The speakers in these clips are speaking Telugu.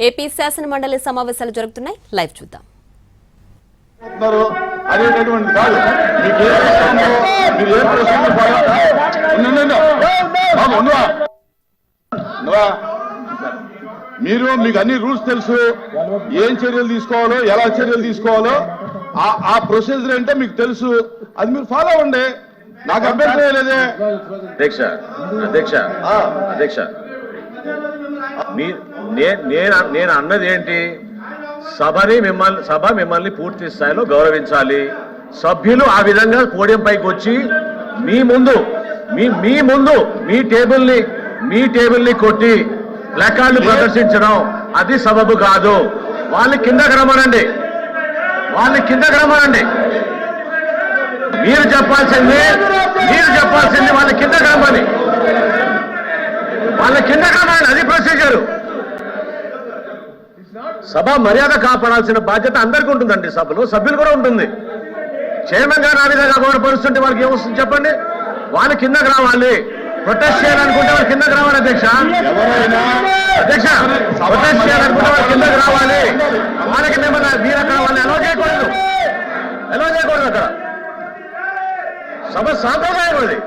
ఏపీ శాసన మండలి సమావేశాలు జరుగుతున్నాయి. లైవ్ చూద్దాం. మీకు అన్ని రూల్స్ తెలుసు, ఏం చర్యలు తీసుకోవాలో ఎలా చర్యలు తీసుకోవాలో ఆ ప్రొసీజర్ ఏంటో మీకు తెలుసు, అది మీరు ఫాలో అవ్వండి. నాకు అభ్యంతరం లేదే. అధ్యక్ష నేను అన్నది ఏంటి, సభ మిమ్మల్ని పూర్తి స్థాయిలో గౌరవించాలి. సభ్యులు ఆ విధంగా పోడియం పైకి వచ్చి మీ ముందు మీ టేబుల్ని కొట్టి ప్లకార్డులు ప్రదర్శించడం అది సబబు కాదు. వాళ్ళని కిందకి రమ్మనండి. మీరు చెప్పాల్సింది వాళ్ళ కిందకి రమ్మని. అది ప్రొసీజర్. సభ మర్యాద కాపాడాల్సిన బాధ్యత అందరికీ ఉంటుందండి. సభలో సభ్యులు కూడా ఉంటుంది. చైర్మన్ గారు ఆ విధంగా గౌరవపరుస్తుంటే వాళ్ళకి ఏమొస్తుంది చెప్పండి. వాళ్ళ కిందకి రావాలి. ప్రొటెస్ట్ చేయాలనుకుంటే వాళ్ళు కిందకి రావాలి. అధ్యక్ష ప్రొటెస్ట్ చేయాలనుకుంటే వాళ్ళు కిందకి రావాలి. వాళ్ళకి మీరు అక్కడ వాళ్ళని అలౌ చేయకూడదు అక్కడ. సభ సాంప్రదాయం అది.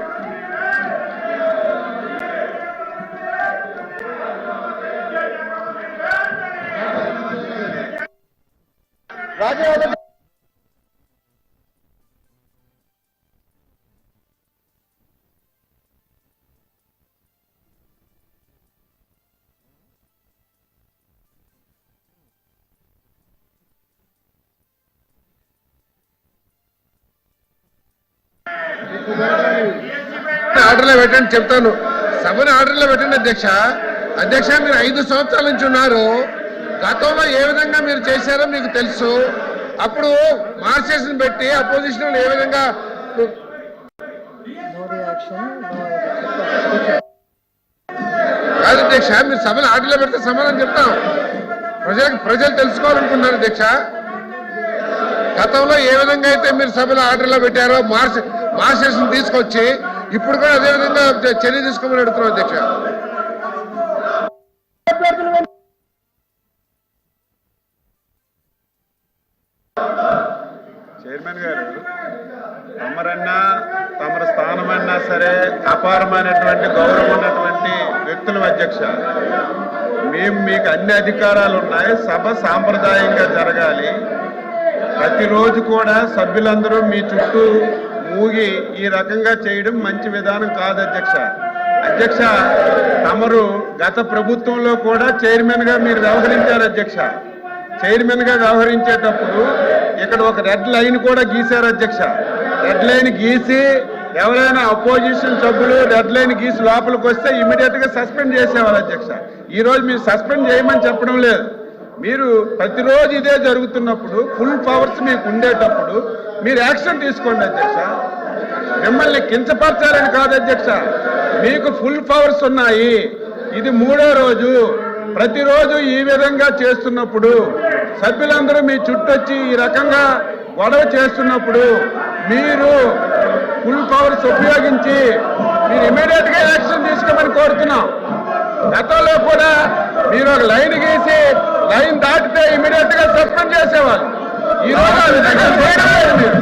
ఆర్డర్లో పెట్టండి చెప్తాను. సభను ఆర్డర్లో పెట్టండి అధ్యక్ష. మీరు 5 సంవత్సరాల నుంచి ఉన్నారు. గతంలో ఏ విధంగా మీరు చేశారో మీకు తెలుసు. అప్పుడు మార్చేషన్ పెట్టి అపోజిషన్ ఏ విధంగా కాదు అధ్యక్ష. మీరు సభను ఆర్డర్లో పెడితే సమాధానం చెప్తాం. ప్రజలు తెలుసుకోవాలనుకున్నారు అధ్యక్ష. గతంలో ఏ విధంగా అయితే మీరు సభలో ఆర్డర్లో పెట్టారో మార్చేషన్ తీసుకొచ్చి ఇప్పుడు కూడా అదే విధంగా చర్య తీసుకోమని అడుగుతున్నాం అధ్యక్ష. చైర్మన్ గారు, తమరన్నా తమర స్థానమన్నా సరే అపారమైనటువంటి గౌరవం ఉన్నటువంటి వ్యక్తులు అధ్యక్ష. మీకు అన్ని అధికారాలు ఉన్నాయి. సభ సాంప్రదాయంగా జరగాలి. ప్రతిరోజు కూడా సభ్యులందరూ మీ చుట్టూ మూగి ఈ రకంగా చేయడం మంచి విధానం కాదు అధ్యక్ష. తమరు గత ప్రభుత్వంలో కూడా చైర్మన్ గా మీరు వ్యవహరించారు అధ్యక్ష. చైర్మన్ గా వ్యవహరించేటప్పుడు ఇక్కడ ఒక రెడ్ లైన్ కూడా గీశారు అధ్యక్ష. రెడ్ లైన్ గీసి ఎవరైనా అపోజిషన్ సభ్యులు రెడ్ లైన్ గీసి లోపలికి వస్తే ఇమీడియట్ గా సస్పెండ్ చేసేవారు అధ్యక్ష. ఈ రోజు మీరు సస్పెండ్ చేయమని చెప్పడం లేదు. మీరు ప్రతిరోజు ఇదే జరుగుతున్నప్పుడు ఫుల్ పవర్స్ మీకు ఉండేటప్పుడు మీరు యాక్షన్ తీసుకోండి అధ్యక్ష. మిమ్మల్ని కించపరచాలని కాదు అధ్యక్ష. మీకు ఫుల్ పవర్స్ ఉన్నాయి. ఇది 3వ రోజు. ప్రతిరోజు ఈ విధంగా చేస్తున్నప్పుడు సభ్యులందరూ మీ చుట్టొచ్చి ఈ రకంగా గొడవ చేస్తున్నప్పుడు మీరు ఫుల్ పవర్స్ ఉపయోగించి మీరు ఇమీడియట్ గా యాక్షన్ తీసుకోమని కోరుతున్నాం. గతంలో కూడా మీరు ఒక లైన్ గీసి లైన్ దాటితే ఇమీడియట్ గా సస్పెండ్ చేసేవాళ్ళు. ఈ రోజు ఆ విధంగా చేయడం లేదు మీరు.